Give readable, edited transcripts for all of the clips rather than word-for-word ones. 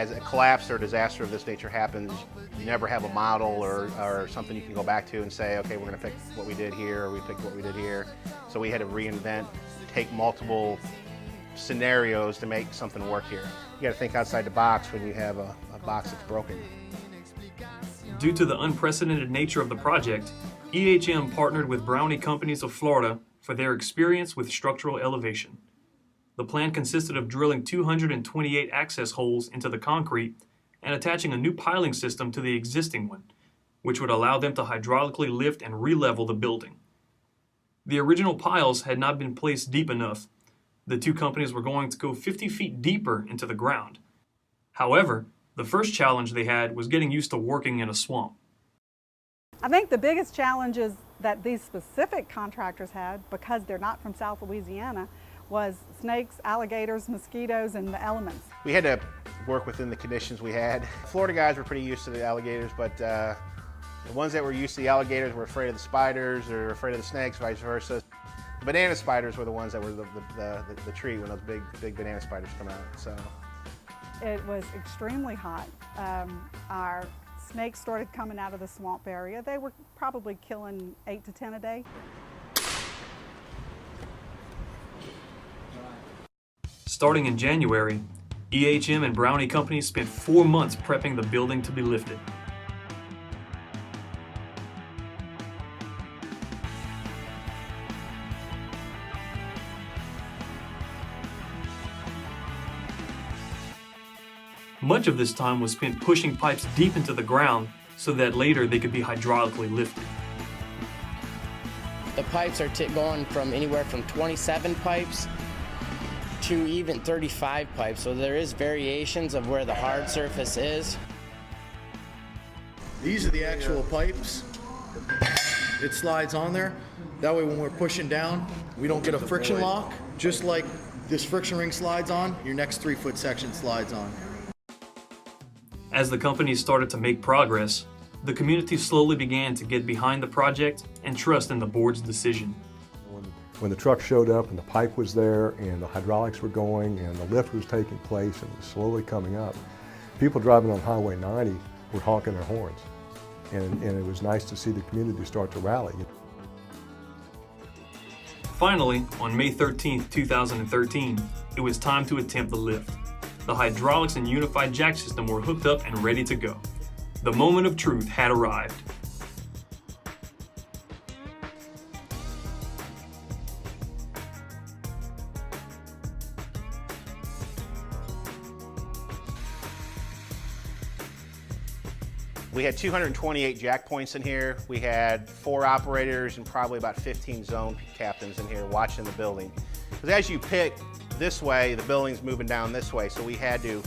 as a collapse or disaster of this nature happens, you never have a model or something you can go back to and say, okay, we're going to fix what we did here, or we fixed what we did here. So we had to reinvent, take multiple scenarios to make something work here. You got to think outside the box when you have a box that's broken. Due to the unprecedented nature of the project, EHM partnered with Brownie Companies of Florida for their experience with structural elevation. The plan consisted of drilling 228 access holes into the concrete and attaching a new piling system to the existing one, which would allow them to hydraulically lift and re-level the building. The original piles had not been placed deep enough. The two companies were going to go 50 feet deeper into the ground. However, the first challenge they had was getting used to working in a swamp. I think the biggest challenges that these specific contractors had, because they're not from South Louisiana, was snakes, alligators, mosquitoes, and the elements. We had to work within the conditions we had. Florida guys were pretty used to the alligators, but the ones that were used to the alligators were afraid of the spiders or afraid of the snakes, vice versa. The banana spiders were the ones that were the treat when those big banana spiders come out. So it was extremely hot. Our snakes started coming out of the swamp area. They were probably killing 8 to 10 a day. Starting in January, EHM and Brownie Companies spent 4 months prepping the building to be lifted. Much of this time was spent pushing pipes deep into the ground so that later they could be hydraulically lifted. The pipes are going from anywhere from 27 pipes to even 35 pipes, so there is variations of where the hard surface is. These are the actual pipes. It slides on there. That way when we're pushing down, we don't get a friction lock. Just like this friction ring slides on, your next 3-foot section slides on. As the companies started to make progress, the community slowly began to get behind the project and trust in the board's decision. When the truck showed up and the pipe was there and the hydraulics were going and the lift was taking place and it was slowly coming up, people driving on Highway 90 were honking their horns. And it was nice to see the community start to rally. Finally, on May 13, 2013, it was time to attempt the lift. The hydraulics and unified jack system were hooked up and ready to go. The moment of truth had arrived. we had 228 jack points in here. We had 4 operators and probably about 15 zone captains in here watching the building. Because as you pick this way, the building's moving down this way, so we had to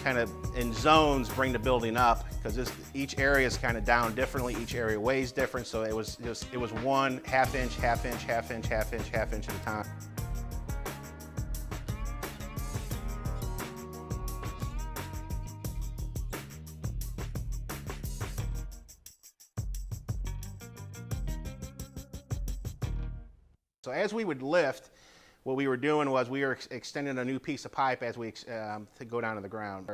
kind of in zones bring the building up, because each area is kind of down differently, each area weighs different, so it was 1 half inch, half inch, half inch, half inch, half inch at a time. So as we would lift, what we were doing was we were extending a new piece of pipe as we to go down to the ground.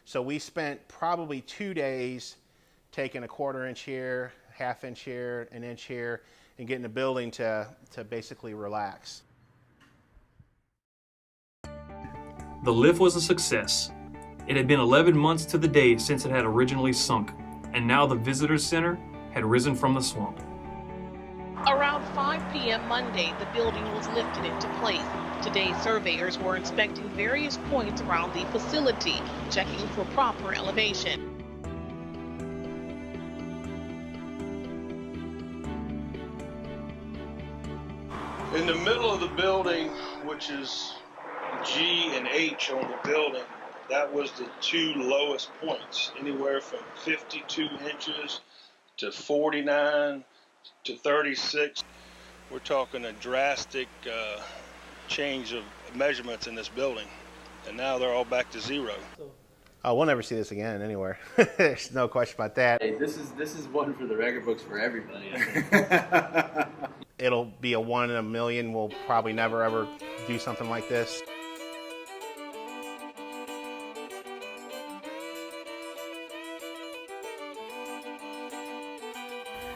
So we spent probably 2 days taking a 1/4 inch here, half inch here, an inch here, and getting the building to basically relax. The lift was a success. It had been 11 months to the day since it had originally sunk, and now the visitor center had risen from the swamp. Around 5 p.m. Monday, the building was lifted into place. Today, surveyors were inspecting various points around the facility, checking for proper elevation. In the middle of the building, which is G and H on the building, that was the 2 lowest points, anywhere from 52 inches to 49 to 36. We're talking a drastic change of measurements in this building, and now they're all back to 0. Oh, we'll never see this again anywhere. There's no question about that. Hey, this is one for the record books for everybody. It'll be a 1 in a million. We'll probably never ever do something like this.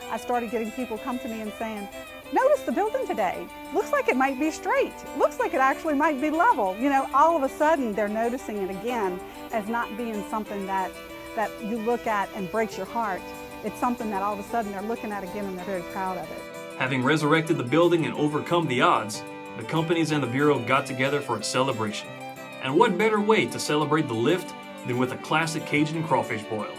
I started getting people come to me and saying, notice the building today. Looks like it might be straight. Looks like it actually might be level. You know, all of a sudden they're noticing it again as not being something that you look at and breaks your heart. It's something that all of a sudden they're looking at again and they're very proud of it. Having resurrected the building and overcome the odds, the companies and the Bureau got together for a celebration. And what better way to celebrate the lift than with a classic Cajun crawfish boil?